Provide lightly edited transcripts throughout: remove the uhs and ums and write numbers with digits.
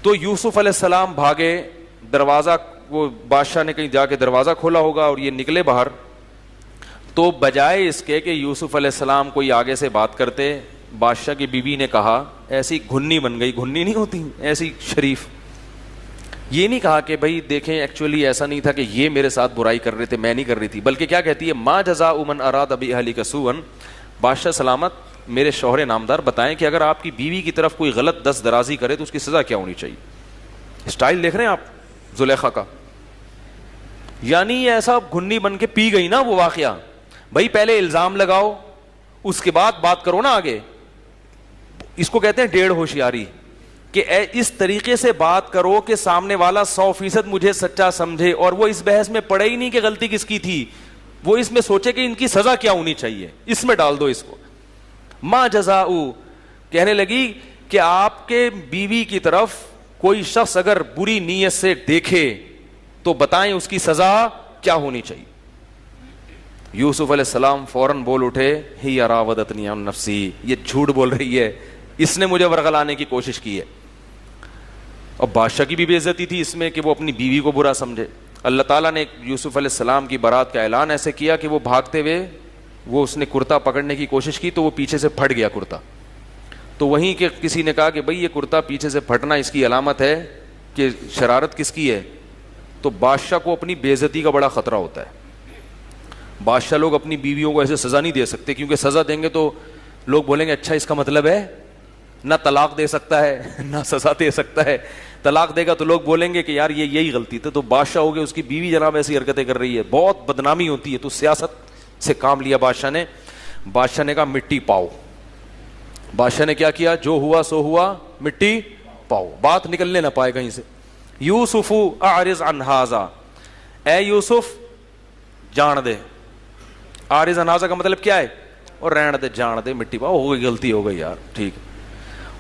تو یوسف علیہ السلام بھاگے, دروازہ, وہ بادشاہ نے کہیں جا کے دروازہ کھولا ہوگا اور یہ نکلے باہر. تو بجائے اس کے کہ یوسف علیہ السلام کوئی آگے سے بات کرتے, بادشاہ کی بیوی نے کہا, ایسی گھنی بن گئی, گھنی نہیں ہوتی ایسی شریف, یہ نہیں کہا کہ بھائی دیکھیں ایکچولی ایسا نہیں تھا کہ یہ میرے ساتھ برائی کر رہے تھے, میں نہیں کر رہی تھی, بلکہ کیا کہتی ہے, ما جزاء من اراد باہلک سوءا, بادشاہ سلامت میرے شوہر نامدار بتائیں کہ اگر آپ کی بیوی کی طرف کوئی غلط دست درازی کرے تو اس کی سزا کیا ہونی چاہیے. اسٹائل دیکھ رہے ہیں آپ زلیخا کا, یعنی ایسا گھنی بن کے پی گئی نا وہ واقعہ. بھائی پہلے الزام لگاؤ, اس کے بعد بات کرو نا آگے. اس کو کہتے ہیں ڈیڑھ ہوشیاری, کہ اس طریقے سے بات کرو کہ سامنے والا 100% مجھے سچا سمجھے, اور وہ اس بحث میں پڑے ہی نہیں کہ غلطی کس کی تھی, وہ اس میں سوچے کہ ان کی سزا کیا ہونی چاہیے, اس میں ڈال دو اس کو. ما جزاء, کہنے لگی کہ آپ کے بیوی کی طرف کوئی شخص اگر بری نیت سے دیکھے تو بتائیں اس کی سزا کیا ہونی چاہیے. یوسف علیہ السلام فوراً بول اٹھے, ہی راودتنی عن نفسی, یہ جھوٹ بول رہی ہے, اس نے مجھے ورغلانے کی کوشش کی ہے. اور بادشاہ کی بھی بے عزتی تھی اس میں کہ وہ اپنی بیوی کو برا سمجھے. اللہ تعالیٰ نے یوسف علیہ السلام کی برات کا اعلان ایسے کیا کہ وہ بھاگتے ہوئے, وہ اس نے کرتا پکڑنے کی کوشش کی تو وہ پیچھے سے پھٹ گیا کرتا. تو وہیں کہ کسی نے کہا کہ بھئی یہ کرتا پیچھے سے پھٹنا اس کی علامت ہے کہ شرارت کس کی ہے. تو بادشاہ کو اپنی بے عزتی کا بڑا خطرہ ہوتا ہے. بادشاہ لوگ اپنی بیویوں کو ایسے سزا نہیں دے سکتے, کیونکہ سزا دیں گے تو لوگ بولیں گے اچھا اس کا مطلب ہے نہ طلاق دے سکتا ہے نہ سزا دے سکتا ہے. طلاق دے گا تو لوگ بولیں گے کہ یار یہ یہی غلطی تھی. تو بادشاہ ہو گئے, اس کی بیوی جناب ایسی حرکتیں کر رہی ہے, بہت بدنامی ہوتی ہے. تو سیاست سے کام لیا بادشاہ نے کہا مٹی پاؤ. بادشاہ نے کیا کیا, جو ہوا سو ہوا, مٹی پاؤ, بات نکلنے نہ پائے کہیں سے. یوسف اعرض عن ھذا, اے یوسف جان دے. اعرض عن ھذا کا مطلب کیا ہے, اور رہن دے, جان دے, مٹی پاؤ, ہو گئی غلطی ہو گئی یار, ٹھیک.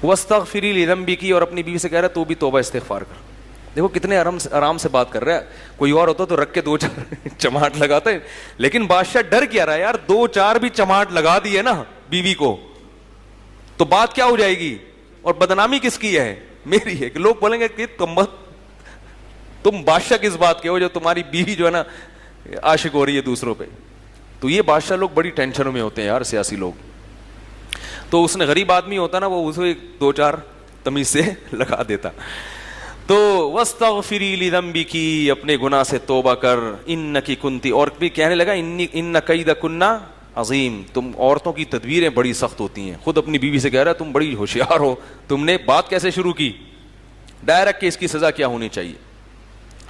واستغفری لذنبک, اور اپنی بیوی سے کہہ رہا ہے تو بھی توبہ استغفار کر. دیکھو کتنے آرام سے بات کر رہا ہے. کوئی اور ہوتا تو رکھ کے 2-4 چماٹ لگاتے, لیکن بادشاہ ڈر کیا رہا ہے یار, 2-4 بھی چماٹ لگا دیے نا بیوی کو تو بات کیا ہو جائے گی, اور بدنامی کس کی ہے, میری ہے. کہ لوگ بولیں گے کہ تم بادشاہ کس بات کے ہو جو تمہاری بیوی جو ہے نا عاشق ہو رہی ہے دوسروں پہ. تو یہ بادشاہ لوگ بڑی ٹینشنوں میں ہوتے ہیں یار, سیاسی لوگ. تو اس نے غریب آدمی ہوتا نا, وہ اسے 2-4 تمیز سے لگا دیتا. تو واستغفری لذنبک, اپنے گناہ سے توبہ کر, انکی کنتی, اور بھی کہنے لگا ان کیدکن عظیم, تم عورتوں کی تدبیریں بڑی سخت ہوتی ہیں. خود اپنی بیوی سے کہہ رہا ہے تم بڑی ہوشیار ہو, تم نے بات کیسے شروع کی ڈائریکٹ کہ اس کی سزا کیا ہونی چاہیے.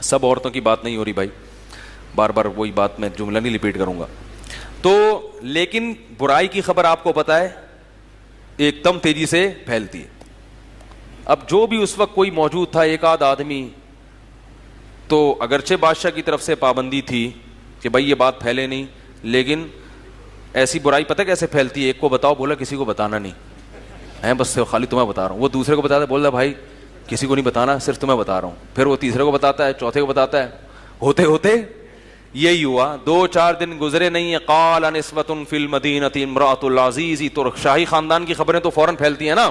سب عورتوں کی بات نہیں ہو رہی بھائی, بار بار وہی بات میں جملہ نہیں ریپیٹ کروں گا. تو لیکن برائی کی خبر آپ کو پتہ ہے ایک دم تیزی سے پھیلتی ہے. اب جو بھی اس وقت کوئی موجود تھا, ایک آدھ آدمی, تو اگرچہ بادشاہ کی طرف سے پابندی تھی کہ بھائی یہ بات پھیلے نہیں, لیکن ایسی برائی پتہ کیسے پھیلتی ہے, ایک کو بتاؤ, بولا کسی کو بتانا نہیں ہے, بس خالی تمہیں بتا رہا ہوں. وہ دوسرے کو بتاتا ہے, بول رہا بھائی کسی کو نہیں بتانا, صرف تمہیں بتا رہا ہوں. پھر وہ تیسرے کو بتاتا ہے, چوتھے کو بتاتا ہے, ہوتے ہوتے یہی ہوا. 2-4 دن گزرے نہیں, قال نسوۃ فی المدینۃ امرأۃ العزیز. تو شاہی خاندان کی خبریں تو فوراً پھیلتی ہیں نا,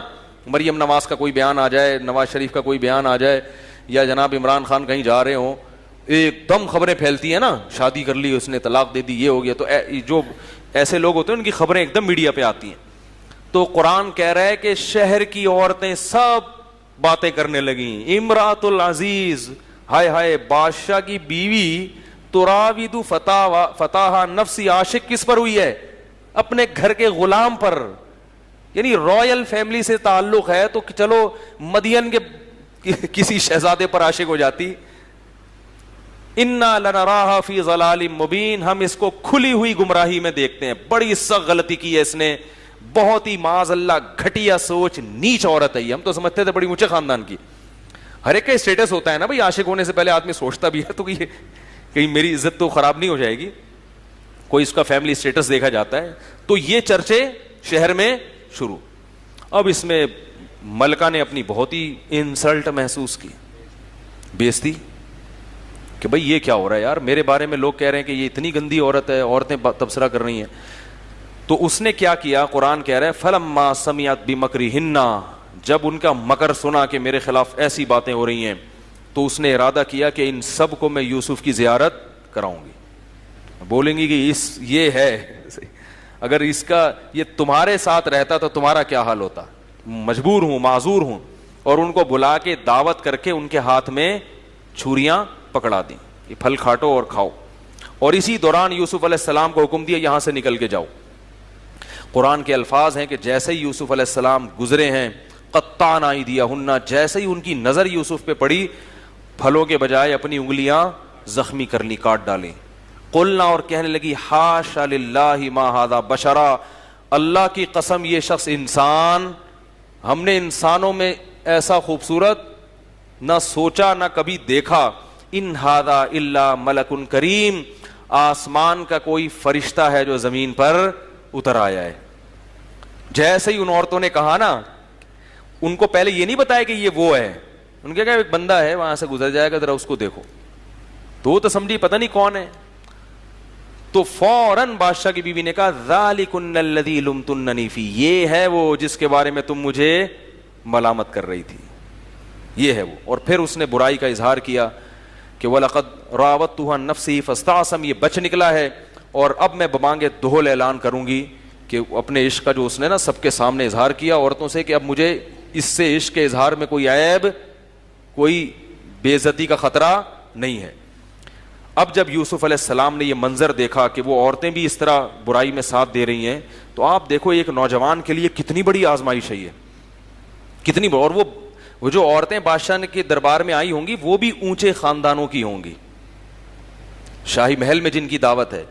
مریم نواز کا کوئی بیان آ جائے, نواز شریف کا کوئی بیان آ جائے, یا جناب عمران خان کہیں جا رہے ہوں, ایک دم خبریں پھیلتی ہیں نا, شادی کر لی اس نے, طلاق دے دی, یہ ہو گیا. تو جو ایسے لوگ ہوتے ہیں ان کی خبریں ایک دم میڈیا پہ آتی ہیں. تو قرآن کہہ رہا ہے کہ شہر کی عورتیں سب باتیں کرنے لگیں, امرأۃ العزیز, ہائے ہائے, بادشاہ کی بیوی, تراود فتاحا نفسی, عاشق کس پر ہوئی ہے, اپنے گھر کے غلام پر. یعنی رائل فیملی سے تعلق ہے تو چلو مدین کے کسی شہزادے پر عاشق ہو جاتی. انا لنراھا فی ضلال مبین, ہم اس کو کھلی ہوئی گمراہی میں دیکھتے ہیں. بڑی سخت غلطی کی ہے اس نے, بہت ہی معاذ اللہ گھٹیا سوچ, نیچ عورت ہے یہ. ہم تو سمجھتے تھے بڑی اونچے خاندان کی. ہر ایک کا اسٹیٹس ہوتا ہے نا بھائی, عاشق ہونے سے پہلے آدمی سوچتا بھی ہے تو یہ کہیں میری عزت تو خراب نہیں ہو جائے گی, کوئی اس کا فیملی اسٹیٹس دیکھا جاتا ہے. تو یہ چرچے شہر میں شروع. اب اس میں ملکہ نے اپنی بہت ہی انسلٹ محسوس کی, بےزتی, کہ بھئی یہ کیا ہو رہا ہے یار, میرے بارے میں لوگ کہہ رہے ہیں کہ یہ اتنی گندی عورت ہے, عورتیں تبصرہ کر رہی ہیں. تو اس نے کیا کیا, قرآن کہہ رہا ہے فلما سمعت بمکرہن, جب ان کا مکر سنا کہ میرے خلاف ایسی باتیں ہو رہی ہیں تو اس نے ارادہ کیا کہ ان سب کو میں یوسف کی زیارت کراؤں گی. بولیں گی کہ یہ ہے اگر اس کا یہ تمہارے ساتھ رہتا تو تمہارا کیا حال ہوتا. مجبور ہوں, معذور ہوں. اور ان کو بلا کے دعوت کر کے ان کے ہاتھ میں چھریاں پکڑا دیں, یہ پھل کھاٹو اور کھاؤ. اور اسی دوران یوسف علیہ السلام کو حکم دیا یہاں سے نکل کے جاؤ. قرآن کے الفاظ ہیں کہ جیسے ہی یوسف علیہ السلام گزرے ہیں, قطعن ایدیہن, جیسے ہی ان کی نظر یوسف پہ پڑی, پھلوں کے بجائے اپنی انگلیاں زخمی کر لی, کاٹ ڈالیں. قلنا, اور کہنے لگی, حاشا للہ ما ھذا بشرا, اللہ کی قسم یہ شخص انسان, ہم نے انسانوں میں ایسا خوبصورت نہ سوچا نہ کبھی دیکھا. ان ھذا الا ملک کریم, آسمان کا کوئی فرشتہ ہے جو زمین پر اتر آیا ہے. جیسے ہی ان عورتوں نے کہا نا, ان کو پہلے یہ نہیں بتایا کہ یہ وہ ہے, ان کے کہا ایک بندہ ہے وہاں سے گزر جائے گا, ذرا اس کو دیکھو. تو سمجھی پتہ نہیں کون ہے. تو فوراً بادشاہ کی بیوی نے کہا ذالکن الذی لمتننی فی, یہ ہے وہ جس کے بارے میں تم مجھے ملامت کر رہی تھی, یہ ہے وہ. اور پھر اس نے برائی کا اظہار کیا کہ وَلَقَدْ رَاوَدتُّهُ عَن نَفْسِهِ فَاسْتَعْصَمَ, یہ بچ نکلا ہے اور اب میں بمانگے دہل اعلان کروں گی کہ اپنے عشق کا جو اس نے نا سب کے سامنے اظہار کیا عورتوں سے, کہ اب مجھے اس سے عشق کے اظہار میں کوئی عیب, کوئی بے عزتی کا خطرہ نہیں ہے. اب جب یوسف علیہ السلام نے یہ منظر دیکھا کہ وہ عورتیں بھی اس طرح برائی میں ساتھ دے رہی ہیں, تو آپ دیکھو ایک نوجوان کے لیے کتنی بڑی آزمائش ہے یہ, کتنی بڑی. اور وہ جو عورتیں بادشاہ کے دربار میں آئی ہوں گی وہ بھی اونچے خاندانوں کی ہوں گی, شاہی محل میں جن کی دعوت ہے.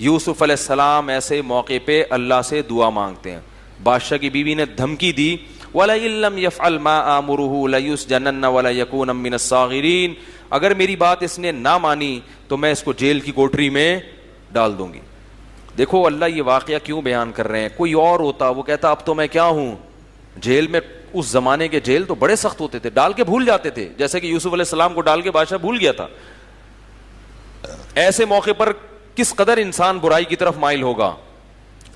یوسف علیہ السلام ایسے موقع پہ اللہ سے دعا مانگتے ہیں. بادشاہ کی بیوی نے دھمکی دی وَلَئِن لَّمْ يَفْعَلْ مَا آمُرُهُ لَيُسْجَنَنَّ وَلَيَكُونًا مِّنَ الصَّاغِرِينَ, اگر میری بات اس نے نہ مانی تو میں اس کو جیل کی کوٹری میں ڈال دوں گی. دیکھو اللہ یہ واقعہ کیوں بیان کر رہے ہیں. کوئی اور ہوتا وہ کہتا اب تو میں کیا ہوں جیل میں. اس زمانے کے جیل تو بڑے سخت ہوتے تھے, ڈال کے بھول جاتے تھے, جیسے کہ یوسف علیہ السلام کو ڈال کے بادشاہ بھول گیا تھا. ایسے موقع پر کس قدر انسان برائی کی طرف مائل ہوگا.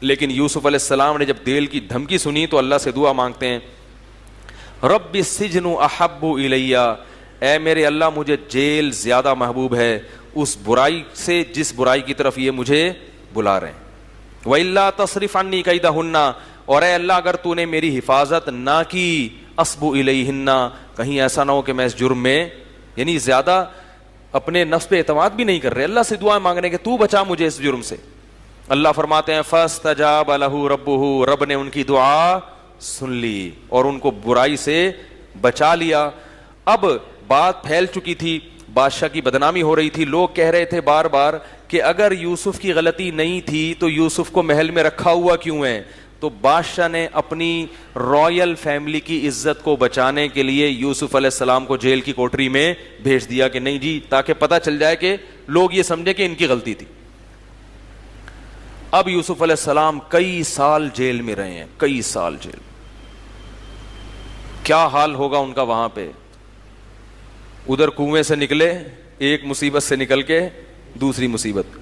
لیکن یوسف علیہ السلام نے جب جیل کی دھمکی سنی تو اللہ سے دعا مانگتے ہیں رب السجن احب الی, اے میرے اللہ مجھے جیل زیادہ محبوب ہے اس برائی سے جس برائی کی طرف یہ مجھے بلا رہے ہیں. وَإِلَّا تَصْرِفْ عَنِّي كَيْدَهُنَّ, اور اے اللہ اگر تو نے میری حفاظت نہ کی, اصب الیہن, کہیں ایسا نہ ہو کہ میں اس جرم میں, یعنی زیادہ اپنے نفس پہ اعتماد بھی نہیں کر رہے, اللہ سے دعائیں مانگ رہے ہیں کہ تو بچا مجھے اس جرم سے. اللہ فرماتے ہیں فاستجاب لہ ربہ, رب نے ان کی دعا سن لی اور ان کو برائی سے بچا لیا. اب بات پھیل چکی تھی, بادشاہ کی بدنامی ہو رہی تھی, لوگ کہہ رہے تھے بار بار کہ اگر یوسف کی غلطی نہیں تھی تو یوسف کو محل میں رکھا ہوا کیوں ہے. تو بادشاہ نے اپنی رائل فیملی کی عزت کو بچانے کے لیے یوسف علیہ السلام کو جیل کی کوٹری میں بھیج دیا کہ نہیں جی, تاکہ پتہ چل جائے کہ لوگ یہ سمجھے کہ ان کی غلطی تھی. اب یوسف علیہ السلام کئی سال جیل میں رہے ہیں, کئی سال جیل. کیا حال ہوگا ان کا وہاں پہ. ادھر کنویں سے نکلے, ایک مصیبت سے نکل کے دوسری مصیبت.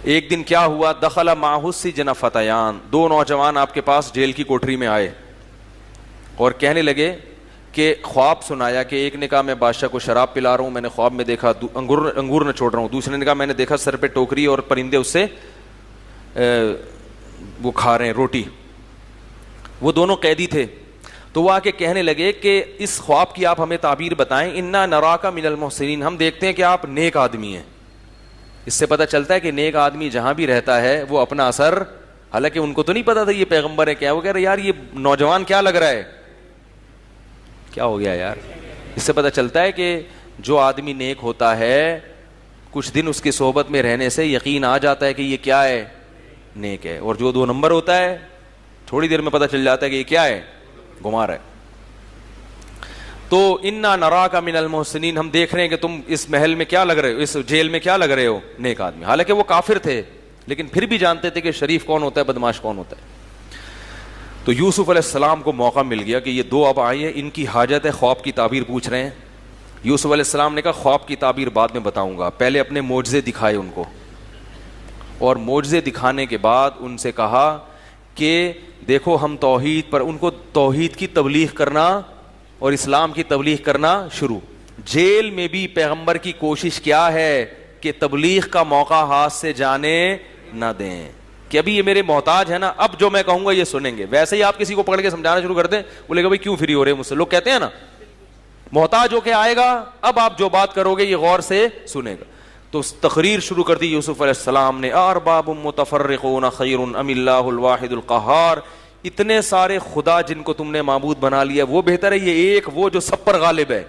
ایک دن کیا ہوا, دخل معہ السجن فتیان, دو نوجوان آپ کے پاس جیل کی کوٹری میں آئے اور کہنے لگے کہ خواب سنایا, کہ ایک نے کہا میں بادشاہ کو شراب پلا رہا ہوں, میں نے خواب میں دیکھا انگور نہ چھوڑ رہا ہوں. دوسرے نے کہا میں نے دیکھا سر پہ ٹوکری اور پرندے اس سے وہ کھا رہے ہیں روٹی. وہ دونوں قیدی تھے. تو وہ آ کے کہنے لگے کہ اس خواب کی آپ ہمیں تعبیر بتائیں. انا نراک من المحسنین, ہم دیکھتے ہیں کہ آپ نیک آدمی ہیں. اس سے پتہ چلتا ہے کہ نیک آدمی جہاں بھی رہتا ہے وہ اپنا اثر, حالانکہ ان کو تو نہیں پتا تھا یہ پیغمبر ہے کیا, وہ کہہ رہے یار یہ نوجوان کیا لگ رہا ہے, کیا ہو گیا یار. اس سے پتہ چلتا ہے کہ جو آدمی نیک ہوتا ہے کچھ دن اس کی صحبت میں رہنے سے یقین آ جاتا ہے کہ یہ کیا ہے, نیک ہے. اور جو دو نمبر ہوتا ہے تھوڑی دیر میں پتہ چل جاتا ہے کہ یہ کیا ہے, گمار ہے. تو انا نراک من المحسنین, ہم دیکھ رہے ہیں کہ تم اس محل میں کیا لگ رہے ہو, اس جیل میں کیا لگ رہے ہو, نیک آدمی. حالانکہ وہ کافر تھے لیکن پھر بھی جانتے تھے کہ شریف کون ہوتا ہے, بدماش کون ہوتا ہے. تو یوسف علیہ السلام کو موقع مل گیا کہ یہ دو اب آئے ہیں, ان کی حاجت ہے, خواب کی تعبیر پوچھ رہے ہیں. یوسف علیہ السلام نے کہا خواب کی تعبیر بعد میں بتاؤں گا, پہلے اپنے معجزے دکھائے ان کو, اور معجزے دکھانے کے بعد ان سے کہا کہ دیکھو ہم توحید پر، ان کو توحید کی تبلیغ کرنا اور اسلام کی تبلیغ کرنا شروع. جیل میں بھی پیغمبر کی کوشش کیا ہے کہ تبلیغ کا موقع ہاتھ سے جانے نہ دیں, کہ ابھی یہ میرے محتاج ہے نا, اب جو میں کہوں گا یہ سنیں گے. ویسے ہی آپ کسی کو پکڑ کے سمجھانا شروع کر دیں, بولے گا بھائی کیوں فری ہو رہے ہیں مجھ سے, لوگ کہتے ہیں نا محتاج ہو کے آئے گا, اب آپ جو بات کرو گے یہ غور سے سنے گا. تو تقریر شروع کر دی یوسف علیہ السلام نے, ارباب متفرقون خیر ام اللہ الواحد القہار, اتنے سارے خدا جن کو تم نے معبود بنا لیا وہ بہتر ہے یہ ایک وہ جو سب پر غالب ہے.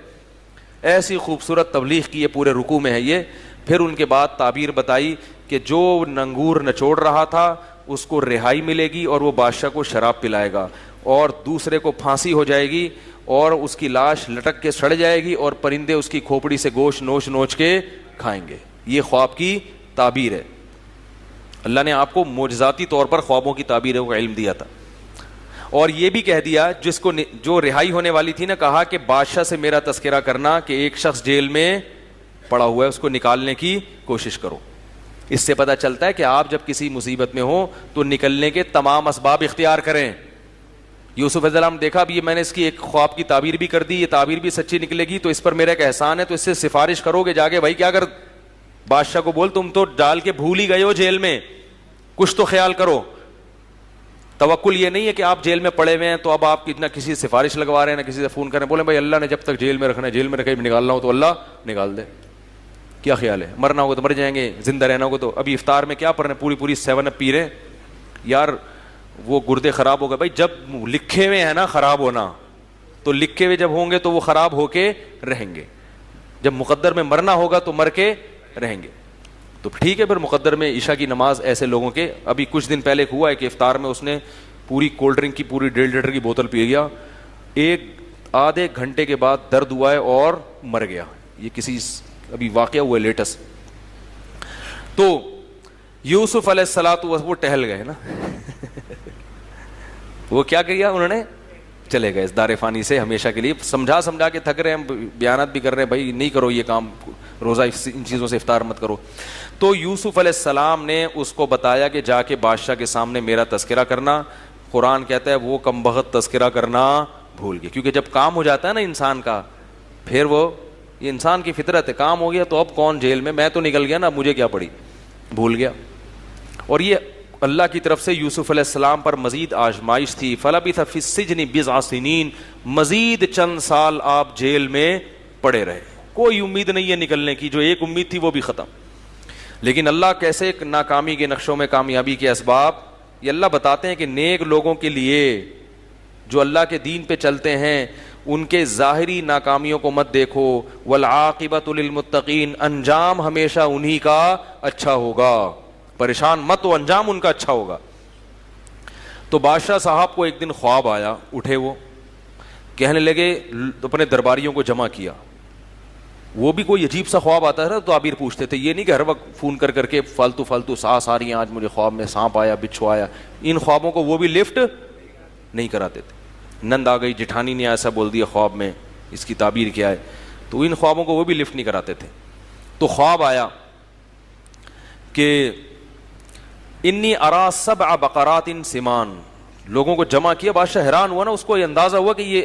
ایسی خوبصورت تبلیغ کی ہے, پورے رکوع میں ہے یہ. پھر ان کے بعد تعبیر بتائی کہ جو ننگور نچوڑ رہا تھا اس کو رہائی ملے گی اور وہ بادشاہ کو شراب پلائے گا, اور دوسرے کو پھانسی ہو جائے گی اور اس کی لاش لٹک کے سڑ جائے گی اور پرندے اس کی کھوپڑی سے گوشت نوچ نوچ کے کھائیں گے. یہ خواب کی تعبیر ہے. اللہ نے آپ کو معجزاتی طور پر خوابوں کی تعبیروں کا علم دیا تھا. اور یہ بھی کہہ دیا جس کو جو رہائی ہونے والی تھی نا, کہا کہ بادشاہ سے میرا تذکرہ کرنا کہ ایک شخص جیل میں پڑا ہوا ہے, اس کو نکالنے کی کوشش کرو. اس سے پتہ چلتا ہے کہ آپ جب کسی مصیبت میں ہو تو نکلنے کے تمام اسباب اختیار کریں. یوسف علیہ السلام دیکھا اب یہ میں نے اس کی ایک خواب کی تعبیر بھی کر دی, یہ تعبیر بھی سچی نکلے گی تو اس پر میرا ایک احسان ہے, تو اس سے سفارش کرو گے جا کے, بھائی کیا کر بادشاہ کو بول تم تو ڈال کے بھول ہی گئے ہو جیل میں, کچھ تو خیال کرو. توکل یہ نہیں ہے کہ آپ جیل میں پڑے ہوئے ہیں تو اب آپ نہ کسی سے سفارش لگوا رہے ہیں نہ کسی سے فون کر رہے ہیں, بولے بھائی اللہ نے جب تک جیل میں رکھنا ہے جیل میں رکھے, نکالنا ہو تو اللہ نکال دے. کیا خیال ہے, مرنا ہوگا تو مر جائیں گے, زندہ رہنا ہوگا تو. ابھی افطار میں کیا پڑھ رہے ہیں, پوری 7 اپ پی رہے ہیں یار, وہ گردے خراب ہو گئے. بھائی جب لکھے ہوئے ہیں نا خراب ہونا, تو لکھے ہوئے جب ہوں گے تو وہ خراب ہو کے رہیں گے. جب مقدر میں مرنا ہوگا تو مر کے رہیں گے. تو ٹھیک ہے, پھر مقدر میں عشاء کی نماز ایسے لوگوں کے. ابھی کچھ دن پہلے ہوا ہے کہ افطار میں اس نے پوری کولڈ ڈرنک کی پوری 1.5 لیٹر کی بوتل پی گیا, ایک آدھے گھنٹے کے بعد درد ہوا ہے اور مر گیا. یہ کسی ابھی واقعہ ہوا ہے لیٹسٹ. تو یوسف علیہ السلام وہ ٹہل گئے نا وہ کیا کیا انہوں نے, چلے گئے اس دار فانی سے ہمیشہ کے لیے. سمجھا کے تھک رہے ہیں, بیانات بھی کر رہے ہیں بھائی نہیں کرو یہ کام, روزہ ان چیزوں سے افطار مت کرو. تو یوسف علیہ السلام نے اس کو بتایا کہ جا کے بادشاہ کے سامنے میرا تذکرہ کرنا. قرآن کہتا ہے وہ کمبخت تذکرہ کرنا بھول گئے, کیونکہ جب کام ہو جاتا ہے نا انسان کا, پھر وہ یہ انسان کی فطرت ہے, کام ہو گیا تو اب کون جیل میں, میں تو نکل گیا نا, مجھے کیا پڑی, بھول گیا. اور یہ اللہ کی طرف سے یوسف علیہ السلام پر مزید آزمائش تھی. فلبث فی السجن بضع سنین, مزید چند سال آپ جیل میں پڑے رہے, کوئی امید نہیں ہے نکلنے کی, جو ایک امید تھی وہ بھی ختم. لیکن اللہ کیسے ناکامی کے نقشوں میں کامیابی کے اسباب یہ اللہ بتاتے ہیں کہ نیک لوگوں کے لیے جو اللہ کے دین پہ چلتے ہیں ان کے ظاہری ناکامیوں کو مت دیکھو. والعاقبۃ للمتقین, انجام ہمیشہ انہی کا اچھا ہوگا, پریشان مت ہو, انجام ان کا اچھا ہوگا. تو بادشاہ صاحب کو ایک دن خواب آیا, اٹھے وہ کہنے لگے, اپنے درباریوں کو جمع کیا. وہ بھی کوئی عجیب سا خواب آتا ہے نا تو تعبیر پوچھتے تھے, یہ نہیں کہ ہر وقت فون کر کے فالتو سانس آ رہی ہیں, آج مجھے خواب میں سانپ آیا, بچھو آیا. ان خوابوں کو وہ بھی لفٹ نہیں کراتے تھے. نند آ گئی, جٹھانی نے ایسا بول دیا خواب میں, اس کی تعبیر کیا ہے, تو ان خوابوں کو وہ بھی لفٹ نہیں کراتے تھے. تو خواب آیا کہ انی ارا 7 بقرات سمان, لوگوں کو جمع کیا. بادشاہ حیران ہوا نا, اس کو یہ اندازہ ہوا کہ یہ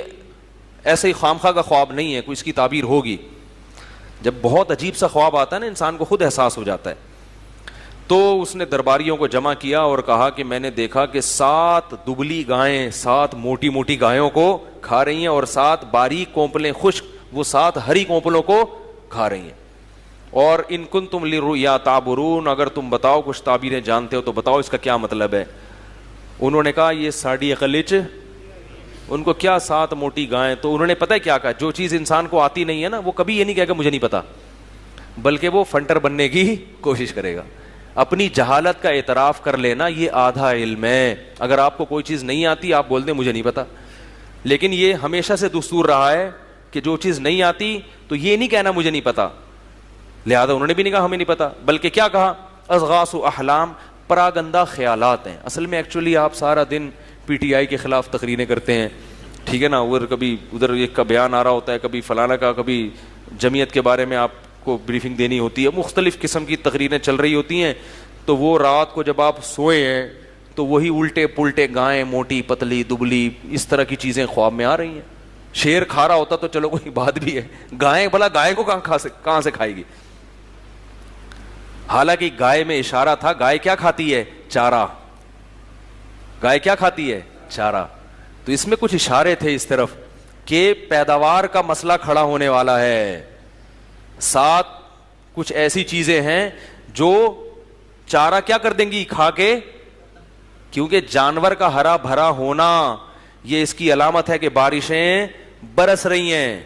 ایسے ہی خامخواہ کا خواب نہیں ہے, کوئی اس کی تعبیر ہوگی. جب بہت عجیب سا خواب آتا ہے نا انسان کو خود احساس ہو جاتا ہے. تو اس نے درباریوں کو جمع کیا اور کہا کہ میں نے دیکھا کہ 7 دبلی گائیں 7 موٹی موٹی گایوں کو کھا رہی ہیں, اور 7 باریک کونپلیں خشک وہ 7 ہری کونپلوں کو کھا رہی ہیں. اور ان کنتم للرؤیا تعبرون, اگر تم بتاؤ کچھ تعبیریں جانتے ہو تو بتاؤ اس کا کیا مطلب ہے. انہوں نے کہا یہ ساڑی اقلچ, ان کو کیا 7 موٹی گائیں. تو انہوں نے پتہ ہے کیا کہا, جو چیز انسان کو آتی نہیں ہے نا وہ کبھی یہ نہیں کہے گا مجھے نہیں پتا, بلکہ وہ فنٹر بننے کی کوشش کرے گا. اپنی جہالت کا اعتراف کر لینا یہ آدھا علم ہے. اگر آپ کو کوئی چیز نہیں آتی آپ بول دیں مجھے نہیں پتا, لیکن یہ ہمیشہ سے دستور رہا ہے کہ جو چیز نہیں آتی تو یہ نہیں کہنا مجھے نہیں پتا. لہذا انہوں نے بھی نہیں کہا ہمیں نہیں پتا, بلکہ کیا کہا, اضغاث احلام, پراگندہ خیالات ہیں. اصل میں ایکچولی آپ سارا دن پی ٹی آئی کے خلاف تقریریں کرتے ہیں, ٹھیک ہے نا, اور کبھی ادھر ایک کا بیان آ رہا ہوتا ہے, کبھی فلانا کا, کبھی جمعیت کے بارے میں آپ کو بریفنگ دینی ہوتی ہے, مختلف قسم کی تقریریں چل رہی ہوتی ہیں. تو وہ رات کو جب آپ سوئے ہیں تو وہی الٹے پلٹے گائیں موٹی پتلی دبلی اس طرح کی چیزیں خواب میں آ رہی ہیں. شیر کھا رہا ہوتا تو چلو کوئی بات بھی ہے, گائیں بھلا گائے کو کہاں سے کھائے گی. حالانکہ گائے میں اشارہ تھا, گائے کیا کھاتی ہے؟ چارہ. گائے کیا کھاتی ہے؟ چارہ. تو اس میں کچھ اشارے تھے اس طرف کہ پیداوار کا مسئلہ کھڑا ہونے والا ہے. ساتھ کچھ ایسی چیزیں ہیں جو چارہ کیا کر دیں گی؟ کھا کے, کیونکہ جانور کا ہرا بھرا ہونا یہ اس کی علامت ہے کہ بارشیں برس رہی ہیں.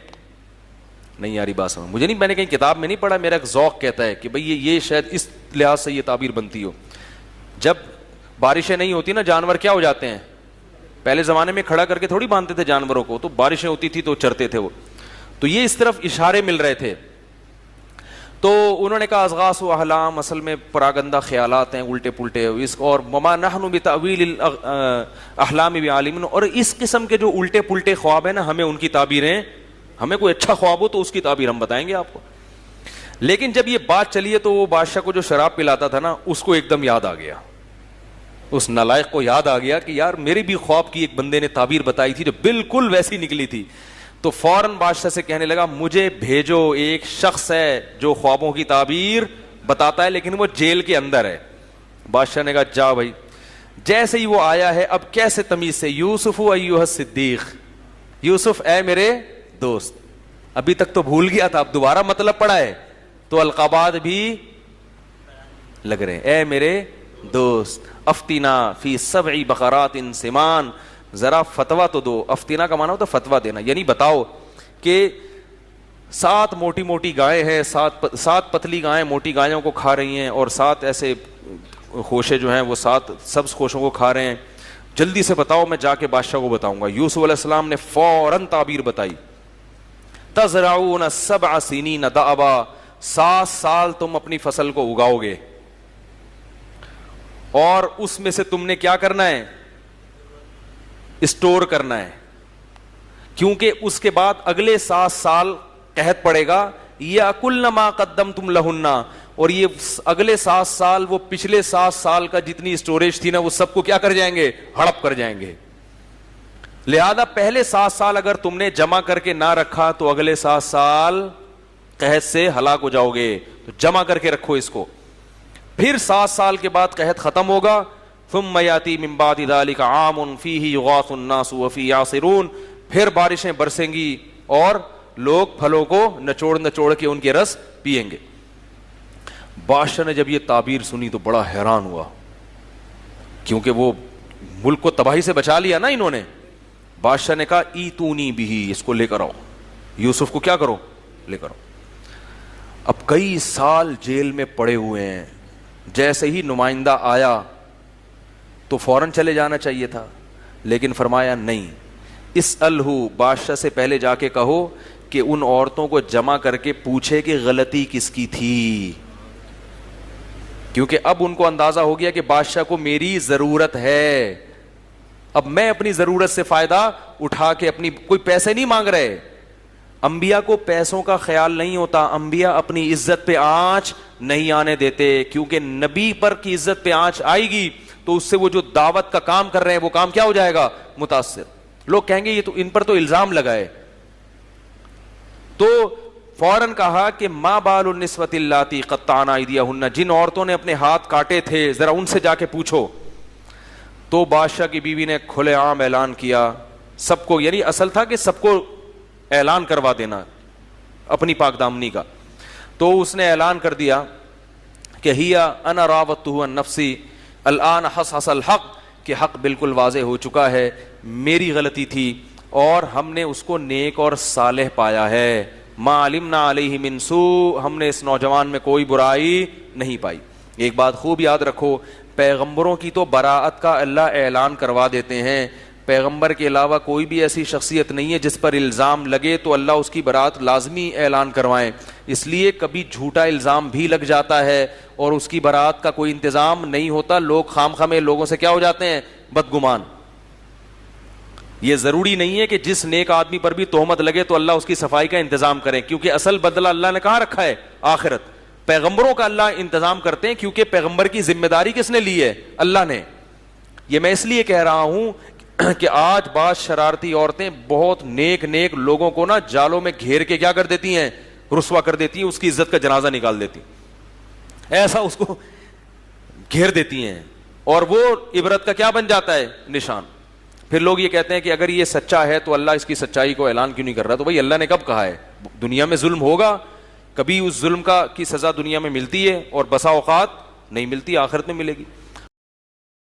نہیں یاری بات سمجھ مجھے نہیں, میں نے کہیں کتاب میں نہیں پڑھا, میرا ایک ذوق کہتا ہے کہ بھئی یہ شاید اس لحاظ سے یہ تعبیر بنتی ہو. جب بارشیں نہیں ہوتی نا جانور کیا ہو جاتے ہیں؟ پہلے زمانے میں کھڑا کر کے تھوڑی باندھتے تھے جانوروں کو, تو بارشیں ہوتی تھی تو چرتے تھے وہ. تو یہ اس طرف اشارے مل رہے تھے. تو انہوں نے کہا اضغاث و احلام اصل میں پراگندہ خیالات ہیں الٹے پلٹے, اس اور وما نحن بتاویل الاحلام بعالمین, اور اس قسم کے جو الٹے پلٹے خواب ہیں نا ہمیں ان کی تعبیریں, ہمیں کوئی اچھا خواب ہو تو اس کی تعبیر ہم بتائیں گے آپ کو. لیکن جب یہ بات چلی ہے تو وہ بادشاہ کو جو شراب پلاتا تھا نا اس کو ایک دم یاد آ گیا, اس نالائق کو یاد آ گیا کہ یار میرے بھی خواب کی ایک بندے نے تعبیر بتائی تھی جو بالکل ویسی نکلی تھی. تو فوراً بادشاہ سے کہنے لگا مجھے بھیجو, ایک شخص ہے جو خوابوں کی تعبیر بتاتا ہے لیکن وہ جیل کے اندر ہے. بادشاہ نے کہا جا بھائی. جیسے ہی وہ آیا ہے اب کیسے تمیز سے, یوسف ایھا الصدیق, یوسف اے میرے دوست. ابھی تک تو بھول گیا تھا, اب دوبارہ مطلب پڑا ہے تو القابات بھی لگ رہے ہیں. اے میرے دوست افتینا فی 7 بقرات سمان, ذرا فتوا تو دو. افتینا کا معنی ہوتا ہے فتوا دینا, یعنی بتاؤ کہ 7 موٹی موٹی گائیں ہیں, 7 پتلی گائیں موٹی گایوں کو کھا رہی ہیں, اور 7 ایسے خوشے جو ہیں وہ 7 سبز خوشوں کو کھا رہے ہیں. جلدی سے بتاؤ, میں جا کے بادشاہ کو بتاؤں گا. یوسف علیہ السلام نے فوراً تعبیر بتائی. تزرعون 7 سنین دأبا, 7 سال تم اپنی فصل کو اگاؤ گے, اور اس میں سے تم نے کیا کرنا ہے؟ اسٹور کرنا ہے, کیونکہ اس کے بعد اگلے 7 سال قحط پڑے گا. یاکلن ما قدمتم لہن, اور یہ اگلے 7 سال وہ پچھلے 7 سال کا جتنی اسٹوریج تھی نا وہ سب کو کیا کر جائیں گے؟ ہڑپ کر جائیں گے. لہذا پہلے 7 سال اگر تم نے جمع کر کے نہ رکھا تو اگلے 7 سال قحط سے ہلاک ہو جاؤ گے, تو جمع کر کے رکھو اس کو. پھر 7 سال کے بعد قحط ختم ہوگا. ثم یاتی من بعد ذلک عام فیہ یغاث الناس وفیہ یعصرون, پھر بارشیں برسیں گی اور لوگ پھلوں کو نچوڑ نچوڑ کے ان کے رس پیئیں گے. بادشاہ نے جب یہ تعبیر سنی تو بڑا حیران ہوا, کیونکہ وہ ملک کو تباہی سے بچا لیا نا انہوں نے. بادشاہ نے کہا ایتونی بھی, اس کو لے کر آؤ, یوسف کو کیا کرو؟ لے کر آؤ. اب کئی سال جیل میں پڑے ہوئے ہیں, جیسے ہی نمائندہ آیا تو فوراً چلے جانا چاہیے تھا, لیکن فرمایا نہیں, اسألہ, بادشاہ سے پہلے جا کے کہو کہ ان عورتوں کو جمع کر کے پوچھے کہ غلطی کس کی تھی. کیونکہ اب ان کو اندازہ ہو گیا کہ بادشاہ کو میری ضرورت ہے, اب میں اپنی ضرورت سے فائدہ اٹھا کے اپنی, کوئی پیسے نہیں مانگ رہے. انبیاء کو پیسوں کا خیال نہیں ہوتا, انبیاء اپنی عزت پہ آنچ نہیں آنے دیتے, کیونکہ نبی پر کی عزت پہ آنچ آئے گی تو اس سے وہ جو دعوت کا کام کر رہے ہیں وہ کام کیا ہو جائے گا؟ متاثر. لوگ کہیں گے یہ تو ان پر تو الزام لگائے. تو فوراً کہا کہ ما بال النسوۃ اللاتی قطعن ایدیہن, جن عورتوں نے اپنے ہاتھ کاٹے تھے ذرا ان سے جا کے پوچھو. تو بادشاہ کی بیوی نے کھلے عام اعلان کیا سب کو, یعنی اصل تھا کہ سب کو اعلان کروا دینا اپنی پاک دامنی کا. تو اس نے اعلان کر دیا کہ ہیا انا راودتہ عن نفسی الان حصحص الحق, کہ حق بالکل واضح ہو چکا ہے, میری غلطی تھی اور ہم نے اس کو نیک اور صالح پایا ہے. ما علمنا علیہ من سوء, ہم نے اس نوجوان میں کوئی برائی نہیں پائی. ایک بات خوب یاد رکھو, پیغمبروں کی تو براءت کا اللہ اعلان کروا دیتے ہیں, پیغمبر کے علاوہ کوئی بھی ایسی شخصیت نہیں ہے جس پر الزام لگے تو اللہ اس کی براءت لازمی اعلان کروائیں. اس لیے کبھی جھوٹا الزام بھی لگ جاتا ہے اور اس کی براءت کا کوئی انتظام نہیں ہوتا, لوگ خام میں لوگوں سے کیا ہو جاتے ہیں؟ بدگمان. یہ ضروری نہیں ہے کہ جس نیک آدمی پر بھی تہمت لگے تو اللہ اس کی صفائی کا انتظام کرے, کیونکہ اصل بدلہ اللہ نے کہاں رکھا ہے؟ آخرت. پیغمبروں کا اللہ انتظام کرتے ہیں, کیونکہ پیغمبر کی ذمہ داری کس نے لی ہے؟ اللہ نے. یہ میں اس لیے کہہ رہا ہوں کہ آج بعض شرارتی عورتیں بہت نیک نیک لوگوں کو نا جالوں میں گھیر کے کیا کر دیتی ہیں, رسوا کر دیتی ہیں, اس کی عزت کا جنازہ نکال دیتی, ایسا اس کو گھیر دیتی ہیں, اور وہ عبرت کا کیا بن جاتا ہے, نشان. پھر لوگ یہ کہتے ہیں کہ اگر یہ سچا ہے تو اللہ اس کی سچائی کو اعلان کیوں نہیں کر رہا؟ تو بھائی اللہ نے کب کہا ہے؟ دنیا میں ظلم ہوگا, کبھی اس ظلم کی سزا دنیا میں ملتی ہے اور بسا اوقات نہیں ملتی, آخرت میں ملے گی.